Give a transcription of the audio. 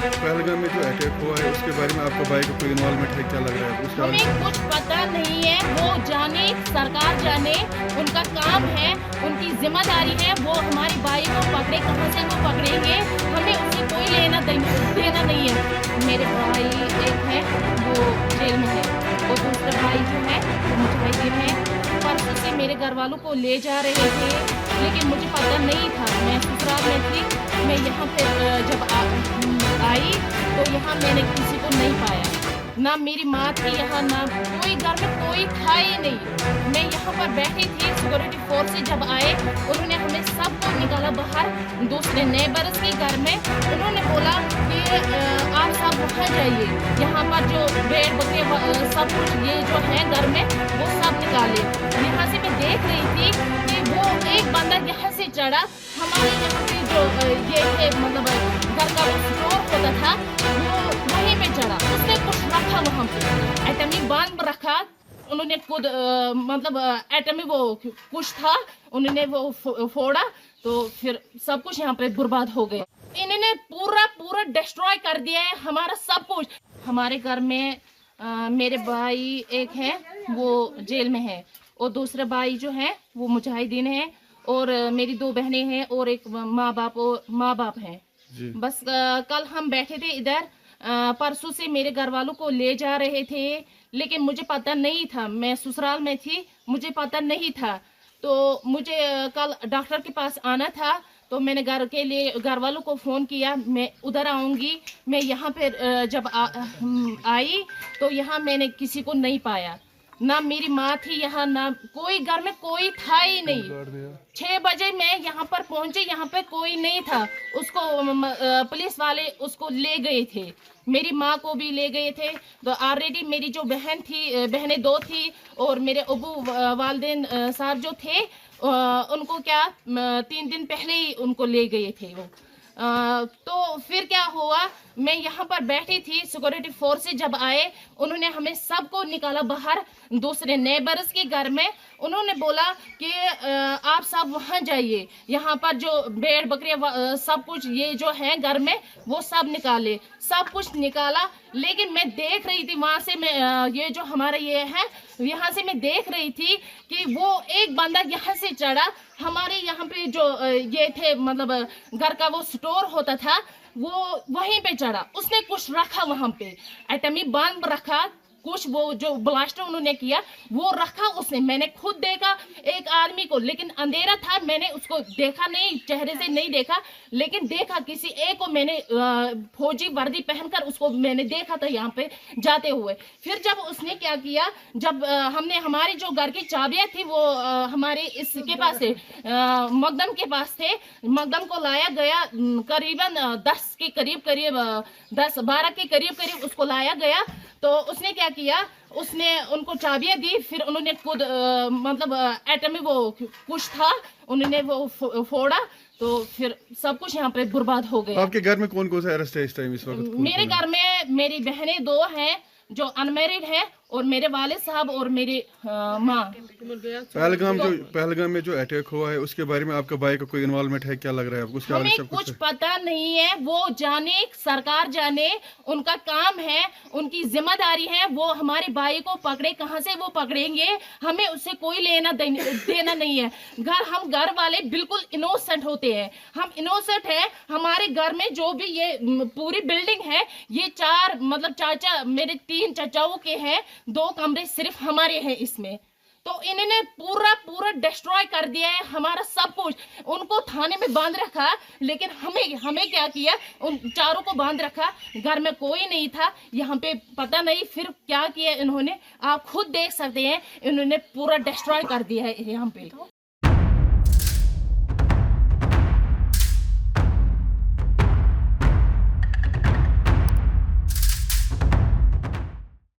पहलगाम में जो अटैक हुआ है उसके बारे में आपका भाई का कोई इन्वॉल्वमेंट है, क्या लग रहा है उसका? हमें कुछ पता नहीं है, वो जाने, सरकार जाने, उनका काम है, उनकी जिम्मेदारी है, वो हमारे भाई को पकड़े, कहाँ से वो पकड़ेंगे, हमें उससे कोई देना नहीं है। मेरे भाई एक है वो जेल में है, और दूसरा भाई जो है वो मुजाहिदीन है। परसों से मेरे घर वालों को ले जा रहे थे, लेकिन मुझे पता नहीं था, मैं ससुराल में थी। मैं यहाँ पे जब आई तो यहाँ मैंने किसी को नहीं पाया, ना मेरी माँ थी यहाँ, ना कोई घर में कोई था ही नहीं। मैं यहाँ पर बैठी थी, सिक्योरिटी फोर्स से जब आए उन्होंने हमें सबको निकाला बाहर, दूसरे नेबर्स के घर में। उन्होंने बोला कि आप सब वहाँ जाइए, यहाँ पर जो भेड़ बकरे सब कुछ ये जो है घर में वो सब निकाले। यहाँ से मैं देख रही थी कि वो एक बंदा यहाँ से चढ़ा, हमारे यहाँ पे जो ये थे मतलब घर का स्टोर होता था वो वहीं पे चढ़ा, उसने कुछ रखा वहाँ पे, एटमी बम रखा। उन्होंने खुद मतलब एटमी वो कुछ था, उन्होंने वो फोड़ा, तो फिर सब कुछ यहाँ पे बर्बाद हो गया। इन्होंने पूरा डिस्ट्रॉय कर दिया है हमारा सब कुछ। हमारे घर में मेरे भाई एक है वो जेल में है, और दूसरा भाई जो है वो मुजाहिदीन है, और मेरी 2 बहनें हैं, और एक माँ बाप हैं। बस कल हम बैठे थे इधर, परसों से मेरे घर वालों को ले जा रहे थे, लेकिन मुझे पता नहीं था, मैं ससुराल में थी, मुझे पता नहीं था। तो मुझे कल डॉक्टर के पास आना था, तो मैंने घर वालों को फ़ोन किया, मैं उधर आऊँगी। मैं यहाँ पे जब आई तो यहाँ मैंने किसी को नहीं पाया, ना मेरी माँ थी यहाँ, ना कोई घर में कोई था ही नहीं। 6 बजे मैं यहाँ पर पहुंचे, यहाँ पे कोई नहीं था। उसको पुलिस वाले उसको ले गए थे, मेरी माँ को भी ले गए थे। तो ऑलरेडी मेरी जो बहनें 2 थी, और मेरे अबू वालिदैन साहब जो थे उनको क्या 3 दिन पहले ही उनको ले गए थे वो। तो फिर क्या हुआ, मैं यहाँ पर बैठी थी, सिक्योरिटी फोर्स से जब आए उन्होंने हमें सबको निकाला बाहर, दूसरे नेबर्स के घर में। उन्होंने बोला कि आप सब वहाँ जाइए, यहाँ पर जो भेड़ बकरे सब कुछ ये जो है घर में वो सब निकाले, सब कुछ निकाला। लेकिन मैं देख रही थी वहाँ से, मैं ये जो हमारा ये है यहाँ से मैं देख रही थी कि वो एक बंदा यहाँ से चढ़ा, हमारे यहाँ पे जो ये थे मतलब घर का वो स्टोर होता था वो वहीं पे चढ़ा, उसने कुछ रखा वहाँ पे, एटमी बम रखा, कुछ वो जो ब्लास्टर उन्होंने किया वो रखा उसने। मैंने खुद देखा एक आदमी को, लेकिन अंधेरा था, मैंने उसको देखा नहीं, चेहरे से नहीं देखा, लेकिन देखा किसी एक को मैंने फौजी वर्दी पहनकर उसको मैंने देखा था यहाँ पे जाते हुए। फिर जब उसने क्या किया, जब हमने हमारी जो घर की चाबियां थी वो हमारे इसके पास थे, मकदम के पास थे, मकदम को लाया गया, करीबन 10 के करीब 10-12 के करीब उसको लाया गया। तो उसने क्या किया, उसने उनको चाबियां दी, फिर उन्होंने खुद मतलब एटमी वो कुछ था, उन्होंने वो फोड़ा, तो फिर सब कुछ यहाँ पे बर्बाद हो गया। आपके घर में कौन कौन सा अरेस्ट है इस टाइम, इस वक्त? मेरे घर में मेरी बहनें 2 हैं जो अनमैरिड है, और मेरे वालिद साहब और मेरी माँ। पहलगाम में जो अटैक हुआ है उसके बारे में आपका भाई का कोई इन्वॉल्वमेंट है, क्या लग रहा है आपको? हमें कुछ पता नहीं है, वो जाने, सरकार जाने, उनका काम है, उनकी जिम्मेदारी है, वो हमारे भाई को पकड़े, कहाँ से वो पकड़ेंगे, हमें उससे कोई देना नहीं है। हम घर वाले बिल्कुल इनोसेंट होते हैं, हम इनोसेंट है। हमारे घर में जो भी ये पूरी बिल्डिंग है, ये 4 मतलब चाचा मेरे 3 चाचाओं के हैं, 2 कमरे सिर्फ हमारे हैं इसमें। तो इन्होंने पूरा डिस्ट्रॉय कर दिया है हमारा सब कुछ। उनको थाने में बांध रखा, लेकिन हमें क्या किया, उन चारों को बांध रखा, घर में कोई नहीं था, यहाँ पे पता नहीं फिर क्या किया इन्होंने, आप खुद देख सकते हैं, इन्होंने पूरा डिस्ट्रॉय कर दिया है यहाँ पे।